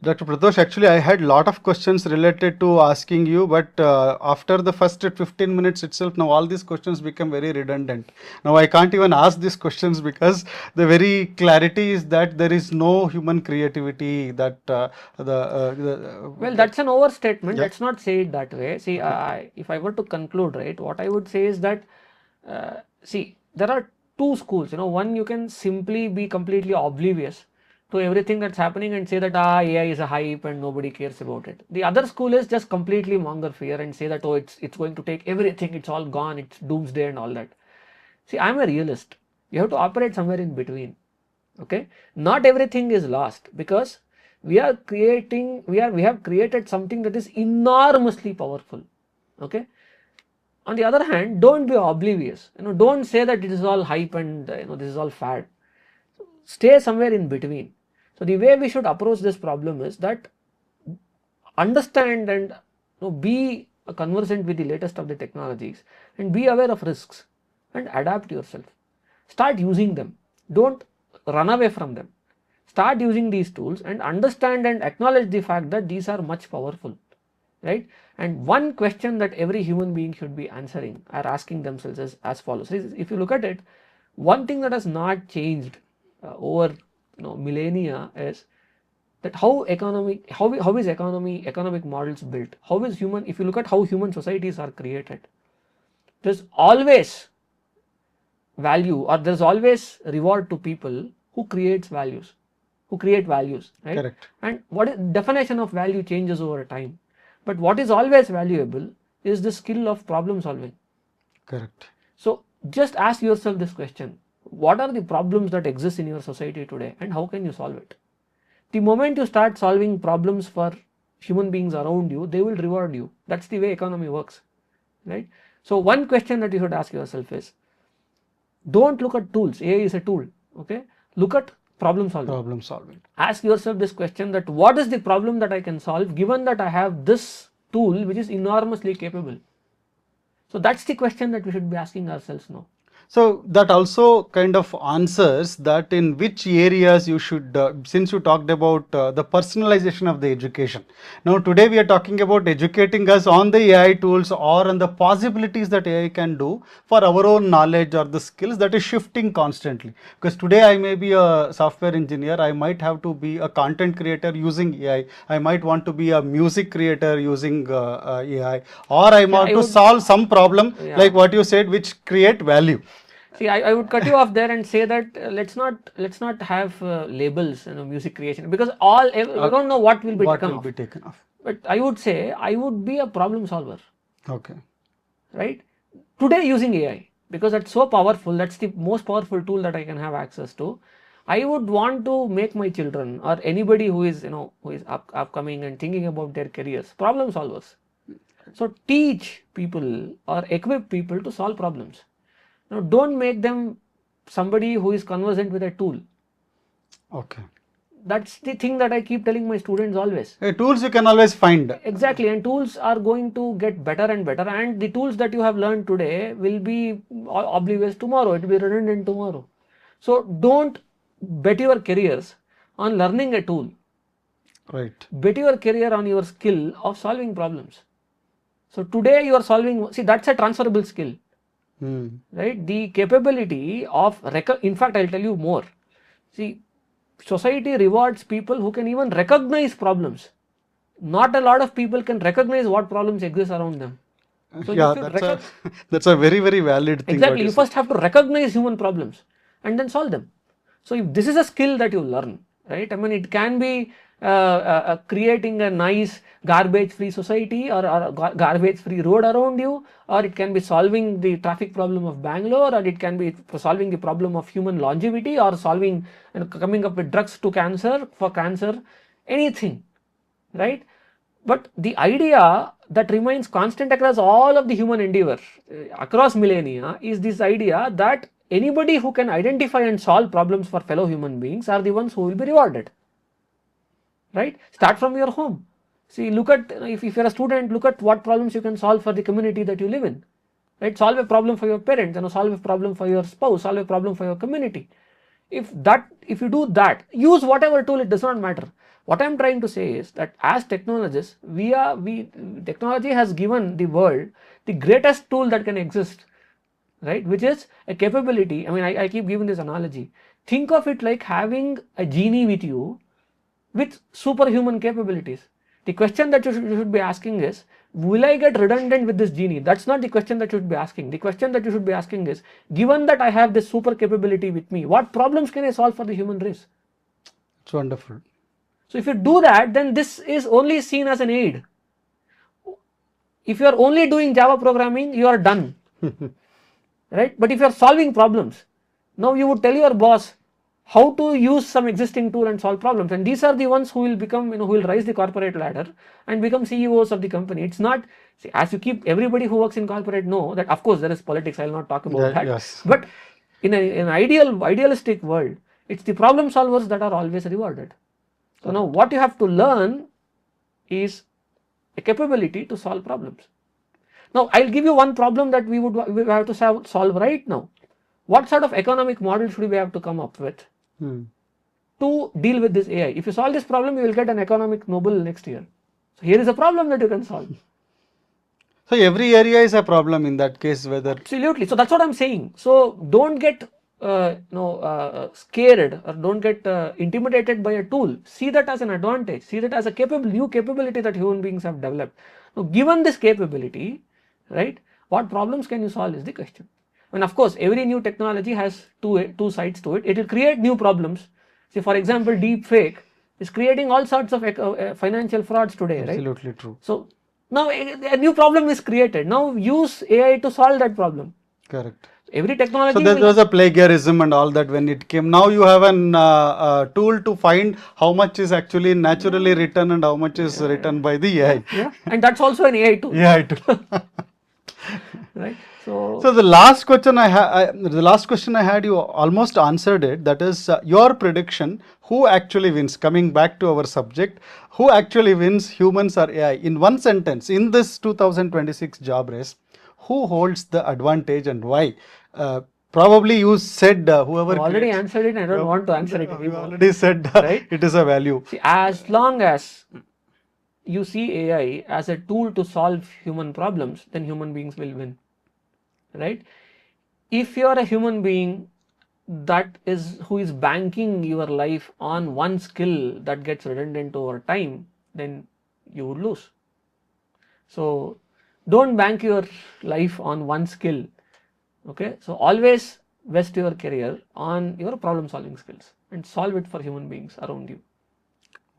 Dr. Prathosh, actually I had lot of questions related to asking you, but after the first 15 minutes itself, now all these questions become very redundant. Now I can't even ask these questions because the very clarity is that there is no human creativity, that well, that's an overstatement. Let's not say it that way. See, if I were to conclude, right, what I would say is that, see, there are two schools. One, you can simply be completely oblivious to everything that's happening and say that AI is a hype and nobody cares about it. The other school is just completely monger fear and say that, oh, it's going to take everything, it's all gone, it's doomsday and all that. See, I'm a realist. You have to operate somewhere in between. Okay, not everything is lost, because we have created something that is enormously powerful. Okay. On the other hand, don't be oblivious. Don't say that it is all hype and this is all fad. Stay somewhere in between. So the way we should approach this problem is that understand and be conversant with the latest of the technologies and be aware of risks and adapt yourself. Start using them. Don't run away from them. Start using these tools and understand and acknowledge the fact that these are much powerful, right? And one question that every human being should be answering or asking themselves is as follows. If you look at it, one thing that has not changed over millennia is that how is economic models built? How is human? If you look at how human societies are created, there's always value, or there's always reward to people who create values, right? Correct. And what is definition of value changes over time, but what is always valuable is the skill of problem solving. Correct. So just ask yourself this question: what are the problems that exist in your society today and how can you solve it? The moment you start solving problems for human beings around you, they will reward you. That's the way economy works, right? So one question that you should ask yourself is, don't look at tools. AI is a tool. Okay, look at problem solving. Ask yourself this question, that what is the problem that I can solve given that I have this tool which is enormously capable. So that's the question that we should be asking ourselves now. So that also kind of answers that in which areas you should, since you talked about the personalization of the education. Now today we are talking about educating us on the AI tools or on the possibilities that AI can do for our own knowledge or the skills that is shifting constantly. Because today I may be a software engineer, I might have to be a content creator using AI, I might want to be a music creator using AI, or I want to solve some problem like what you said, which create value. See, I would cut you off there and say that let's not have labels, music creation, because we don't know what will be taken off. But I would say I would be a problem solver. Okay. Right? Today using AI, because that's so powerful, that's the most powerful tool that I can have access to. I would want to make my children or anybody who is upcoming and thinking about their careers problem solvers. So teach people or equip people to solve problems. Now, don't make them somebody who is conversant with a tool. Okay. That's the thing that I keep telling my students always. Tools you can always find. Exactly, and tools are going to get better and better, and the tools that you have learned today will be oblivious tomorrow, it will be redundant tomorrow. So don't bet your careers on learning a tool. Right. Bet your career on your skill of solving problems. So today you are solving, see, that's a transferable skill. Right? The capability of, in fact, I'll tell you more. See, society rewards people who can even recognize problems. Not a lot of people can recognize what problems exist around them. So yeah, that's a very, very valid thing. Exactly. You first have to recognize human problems and then solve them. So if this is a skill that you learn, right? I mean, it can be creating a nice garbage-free society or a garbage-free road around you, or it can be solving the traffic problem of Bangalore, or it can be solving the problem of human longevity, or solving, coming up with drugs to for cancer, anything, right? But the idea that remains constant across all of the human endeavor, across millennia, is this idea that anybody who can identify and solve problems for fellow human beings are the ones who will be rewarded, right? Start from your home. See, look at, if you're a student, look at what problems you can solve for the community that you live in, right? Solve a problem for your parents, solve a problem for your spouse, solve a problem for your community. If you do that, use whatever tool, it does not matter. What I'm trying to say is that as technologists, technology has given the world the greatest tool that can exist, right? Which is a capability. I mean, I keep giving this analogy. Think of it like having a genie with you with superhuman capabilities. The question that you should be asking is, will I get redundant with this genie? That's not the question that you should be asking. The question that you should be asking is, given that I have this super capability with me, what problems can I solve for the human race? It's wonderful. So if you do that, then this is only seen as an aid. If you are only doing Java programming, you are done, right? But if you are solving problems, now you would tell your boss how to use some existing tool and solve problems, and these are the ones who will become, who will rise the corporate ladder and become CEOs of the company. It's not, see, as you keep, everybody who works in corporate know that, of course, there is politics. I will not talk about that. Yes. But in an idealistic world, it's the problem solvers that are always rewarded. So now what you have to learn is a capability to solve problems. Now I'll give you one problem that we have to solve right now. What sort of economic model should we have to come up with to deal with this AI? If you solve this problem, you will get an economic Nobel next year. So here is a problem that you can solve. So every area is a problem in that case, whether... Absolutely. So that's what I'm saying. So don't get scared or don't get intimidated by a tool. See that as an advantage. See that as a new capability that human beings have developed. Now, given this capability, right, what problems can you solve is the question. And of course, every new technology has two sides to it. It will create new problems. See, for example, deep fake is creating all sorts of financial frauds today, right? Absolutely true. So now a new problem is created. Now use AI to solve that problem. Correct. Every technology. So there was a plagiarism and all that when it came. Now you have a tool to find how much is actually naturally written and how much is written by the AI. Yeah, and that's also an AI tool. AI tool. Right. So the last question I had, you almost answered it. That is your prediction. Who actually wins? Coming back to our subject, who actually wins, humans or AI? In one sentence, in this 2026 job race, who holds the advantage and why? Probably you said whoever. I've already answered it. I don't want to answer it You anymore. already said right? It is a value. See, as long as you see AI as a tool to solve human problems, then human beings will win. Right? If you are a human being who is banking your life on one skill that gets redundant over time, then you would lose. So don't bank your life on one skill. Okay, so always vest your career on your problem solving skills and solve it for human beings around you.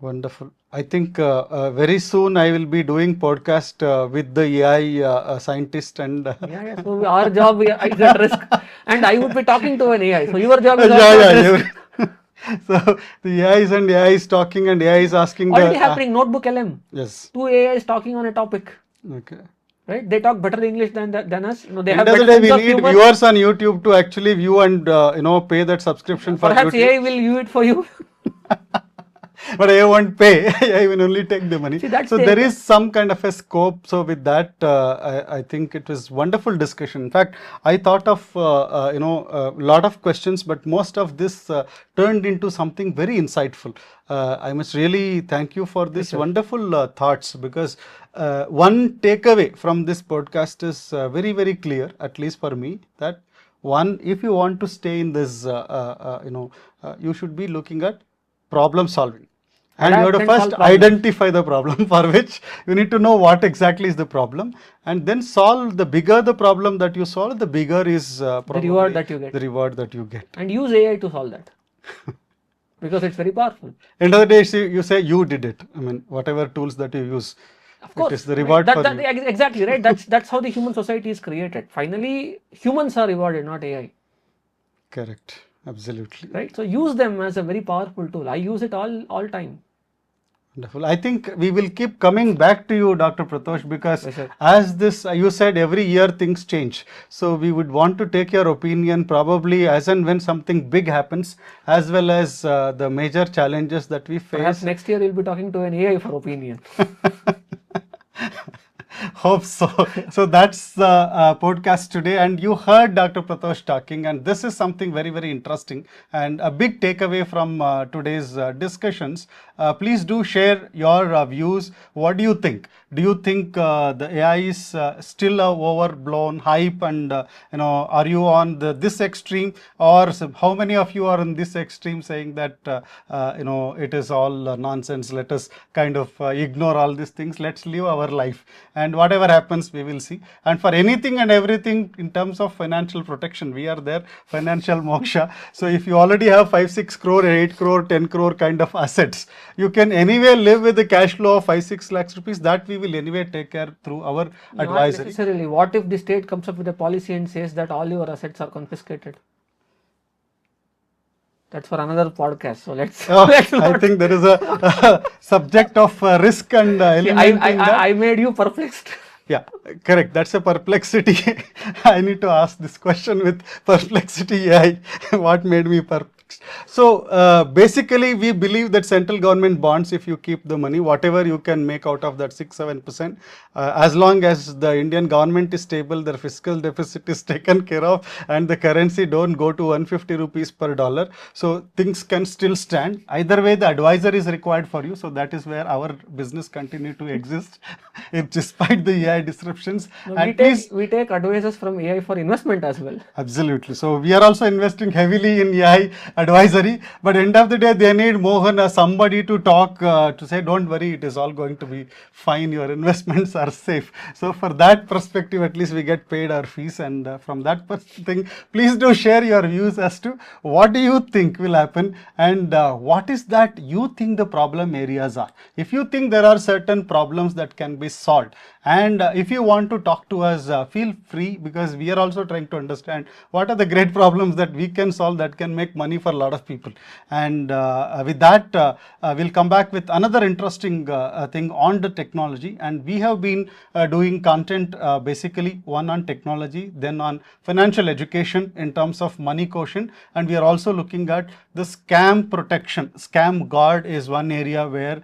Wonderful. I think very soon I will be doing podcast with the AI scientist and yeah. So our job is at risk, and I would be talking to an AI. So your job is also at risk. So the AI is talking and AI is asking. Already happening. Notebook LM. Yes. Two AIs talking on a topic. Okay. Right? They talk better English than us. They End have of the better day, sense of we need humor. viewers on YouTube to actually view and pay that subscription for Perhaps YouTube. AI will view it for you. But I won't pay. I will only take the money. See, so there is some kind of a scope. So with that, I think it was wonderful discussion. In fact, I thought of a lot of questions, but most of this turned into something very insightful. I must really thank you for this wonderful thoughts, because one takeaway from this podcast is very, very clear, at least for me, that one, if you want to stay in this, you should be looking at problem solving. And you have to first identify the problem, for which you need to know what exactly is the problem, and then solve. The bigger the problem that you solve, the bigger is the reward that you get. The reward that you get. And use AI to solve that. because it's very powerful. End of the day, you say you did it. I mean, whatever tools that you use, Of course, it is the reward right? for you. Exactly right. That's how the human society is created. Finally, humans are rewarded, not AI. Correct. Absolutely. Right. So use them as a very powerful tool. I use it all time. Wonderful. I think we will keep coming back to you, Dr. Prathosh, because Yes, sir. as this, you said every year things change. So we would want to take your opinion probably as and when something big happens, as well as the major challenges that we Perhaps face. next year you'll be talking to an AI for opinion. Hope so. So that's the podcast today, and you heard Dr. Prathosh talking, and this is something very, very interesting and a big takeaway from today's discussions. Please do share your views. What do you think? Do you think the AI is still a overblown hype, and are you on this extreme, or how many of you are on this extreme saying that it is all nonsense? Let us kind of ignore all these things. Let's live our life, and whatever happens, we will see. And for anything and everything in terms of financial protection, we are there, financial moksha. So if you already have 5-6 crore, 8 crore, 10 crore kind of assets, you can anyway live with the cash flow of 5-6 lakhs rupees that we will anyway take care through our Not advisory. necessarily. What if the state comes up with a policy and says that all your assets are confiscated? That's for another podcast. So let's. Let's I not. think there is a subject of risk and See, element in that. I made you perplexed. Yeah, correct. That's a perplexity. I need to ask this question with perplexity AI. What made me perplexed? So basically, we believe that central government bonds, if you keep the money, whatever you can make out of that 6-7%, as long as the Indian government is stable, their fiscal deficit is taken care of, and the currency don't go to 150 rupees per dollar, so things can still stand. Either way, the advisor is required for you, so that is where our business continue to exist, despite the AI disruptions. No, And we take advices from AI for investment as well. Absolutely. So we are also investing heavily in AI advisory, but end of the day, they need Mohan as somebody to talk to say, don't worry, it is all going to be fine. Your investments are safe. So for that perspective, at least we get paid our fees. And from that thing, please do share your views as to what do you think will happen, and what is that you think the problem areas are. If you think there are certain problems that can be solved, and if you want to talk to us, feel free, because we are also trying to understand what are the great problems that we can solve that can make money for a lot of people. And with that, we'll come back with another interesting thing on the technology. And we have been doing content basically one on technology, then on financial education in terms of money quotient, and we are also looking at the scam protection. Scam guard is one area where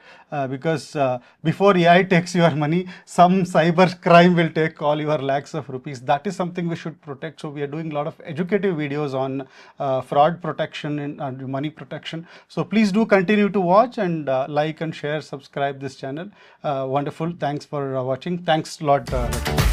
because before AI takes your money, some cyber crime will take all your lakhs of rupees. That is something we should protect. So we are doing a lot of educative videos on fraud protection and money protection. So please do continue to watch and like and share, subscribe this channel. Wonderful. Thanks for watching. Thanks a lot.